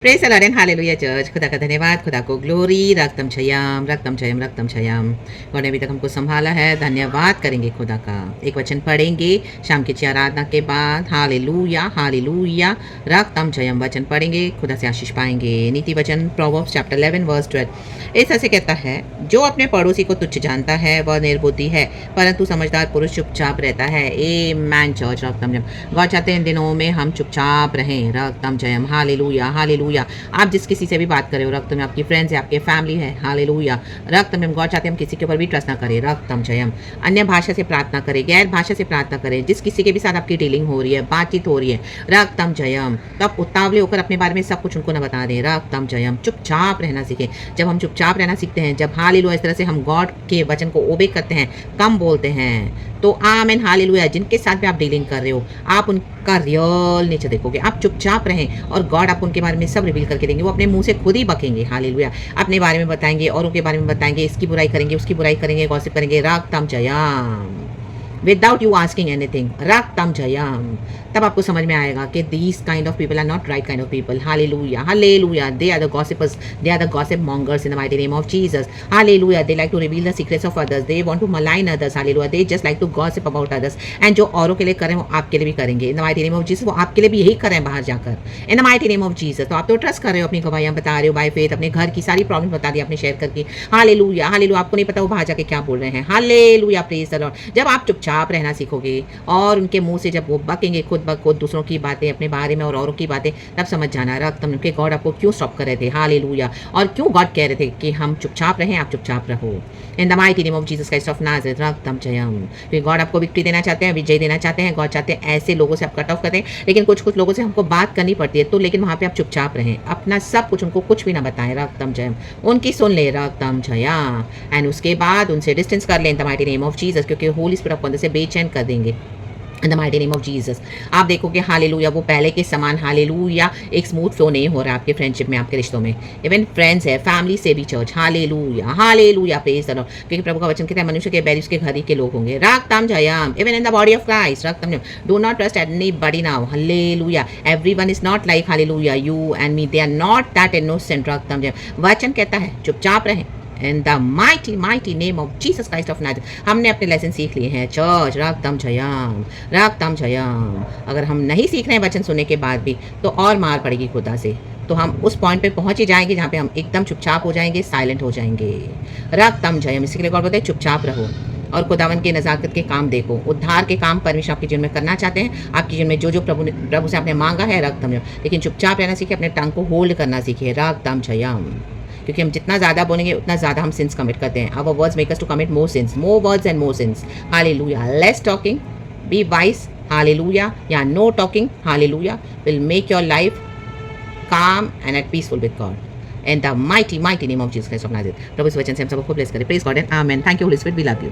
Praise the Lord and hallelujah church. खुदा का धन्यवाद, खुदा को ग्लोरी, रक्तम छयम, रक्तम छयम, रक्तम छयम। गॉड ने अभी तक हमको संभाला है, धन्यवाद करेंगे खुदा का। एक वचन पढ़ेंगे शाम की आराधना के बाद। हालेलुया, हालेलुया, रक्तम छयम वचन पढ़ेंगे, खुदा से आशीष पाएंगे। नीति वचन प्रोवर्ब्स चैप्टर 11 वर्स 12 इस तरह से कहता है, जो अपने पड़ोसी को तुच्छ जानता है वह निर्बुद्धि है, परंतु समझदार पुरुष चुपचाप रहता है। ए मैन चर्च, रक्तम जयम। गॉड चाहते हैं इन दिनों में हम चुपचाप रहें, रक्तम जयम। Hallelujah, hallelujah. आप जिस किसी से भी बात कर रहे हो, रक्त में आपकी फ्रेंड्स है, आपके फैमिली है, हालेलुया, रक्त में गॉड चाहते हैं हम किसी के ऊपर भी ट्रस्ट ना करें, रक्तम जयम। अन्य भाषा से प्रार्थना करें, गैर भाषा से प्रार्थना करें, जिस किसी के भी साथ आपकी डीलिंग हो रही है, बातचीत हो रही है, रक्तम जयम। तो आप उतावले होकर अपने बारे में सब कुछ उनको ना बता दें, रक्तम जयम। चुपचाप रहना सीखें। जब हम चुपचाप रहना सीखते हैं, जब हालेलुया इस तरह से हम गॉड के वचन को ओबे करते हैं, कम बोलते हैं, तो आमेन, हालेलुया। जिनके साथ भी आप डीलिंग कर रहे हो, आप उनका रियल नेचर देखोगे। आप चुपचाप रहें और गॉड आपको उनके बारे में सब रिवील करके देंगे। वो अपने मुंह से खुद ही बकेंगे, हालेलुया। अपने बारे में बताएंगे, औरों के बारे में बताएंगे, इसकी बुराई करेंगे, उसकी बुराई करेंगे, गॉसिप करेंगे, रक्तम जयम। विदाउट यू आस्किंग एनीथिंग, रक्तम जयम। तब आपको समझ में आएगा कि these kind of people are not right kind of people, hallelujah, hallelujah. They are the gossipers, they are the gossip mongers in the mighty name of Jesus, hallelujah. They like to reveal the secrets of others, they want to malign others, hallelujah. They just like to gossip about others, and जो औरों के लिए करें वो आपके लिए भी करेंगे इन the mighty name of Jesus. वो आपके लिए भी यही करें बाहर जाकर इन the mighty name of Jesus. तो आप तो ट्रस्ट कर रहे हो, अपनी गवाहियां बता रहे हो बाय फेथ, अपने घर की सारी प्रॉब्लम बता दी आपने शेयर करके, हालेलुया, हालेलुया। आपको नहीं पता वो बाहर जाके क्या बोल रहे हैं, हालेलुया, प्रेज़ द लॉर्ड। जब आप चुपचाप रहना सीखोगे और उनके मुंह से जब वो बकेंगे खुद ब खुद दूसरों की बातें, अपने बारे में और औरों की बातें, तब समझ जाना रक्तम के गॉड आपको क्यों स्टॉप कर रहे थे, हालेलुया। और क्यों गॉड कह रहे थे कि हम चुपचाप रहें, आप चुपचाप रहो in the mighty name of Jesus Christ of Nazareth, रक्तम जयम। क्योंकि गॉड आपको विक्ट्री देना चाहते हैं, विजय देना चाहते हैं। गॉड चाहते हैं ऐसे लोगों से आप कट ऑफ करें, लेकिन कुछ लोगों से हमको बात करनी पड़ती है, तो लेकिन वहाँ पे आप चुपचाप रहें, अपना सब कुछ उनको कुछ भी ना बताएं, रक्तम जयम। उनकी सुन ले, रक्तम जया, एंड उसके बाद उनसे डिस्टेंस कर लें इन the mighty name of Jesus, क्योंकि होली स्पिरिट आपको अंदर से बेचैन कर देंगे इन the mighty name of Jesus. आप देखोगे हालेलुया, वो पहले के समान हालेलुया एक स्मूथ फ्लो नहीं हो रहा आपके फ्रेंडशिप में, आपके रिश्तों में, इवन फ्रेंड्स है, फैमिली से भी church, hallelujah, hallelujah, praise the Lord. क्योंकि प्रभु का वचन कहता है मनुष्य के बैरी उसके घर ही के लोग होंगे, रक्तम जयम। Even in the body of Christ, रक्तम जयम। Do not trust anybody now, hallelujah. Everyone is not like hallelujah you and me, they are not that innocent, रक्तम जयम। वचन कहता है चुपचाप रहें in the mighty mighty name of Jesus Christ of Nazareth. हमने अपने लेसन सीख लिए हैं चर्च, रक्तम जयम, रक्तम जयम। अगर हम नहीं सीख रहे हैं वचन सुनने के बाद भी, तो और मार पड़ेगी खुदा से। तो हम उस पॉइंट पे पहुंच ही जाएंगे जहाँ पे हम एकदम चुपचाप हो जाएंगे, साइलेंट हो जाएंगे, रक्तम जयम। इसी के लिए गॉड बोलते हैं चुपचाप रहो और खुदावन के नज़ाकत के काम देखो। उद्धार के काम परमेश्वर आपके जीवन में करना चाहते हैं। आपके जीवन में जो जो प्रभु से आपने मांगा है, रक्तम जयम। लेकिन चुपचाप रहना सीखिए, अपने टंग को होल्ड करना सीखिए, रक्तम जयम। क्योंकि हम जितना ज़्यादा बोलेंगे उतना ज़्यादा हम सिंस कमिट करते हैं। Our words make us to commit more sins, more words and more sins, hallelujah. Less talking, be wise, hallelujah, या no talking, hallelujah, will make your life calm and at peaceful with God in the mighty mighty name of Jesus Christ of Nazareth। प्रभु इस वचन से हम सबको bless करें, praise God and amen. Thank you Holy Spirit, we love you.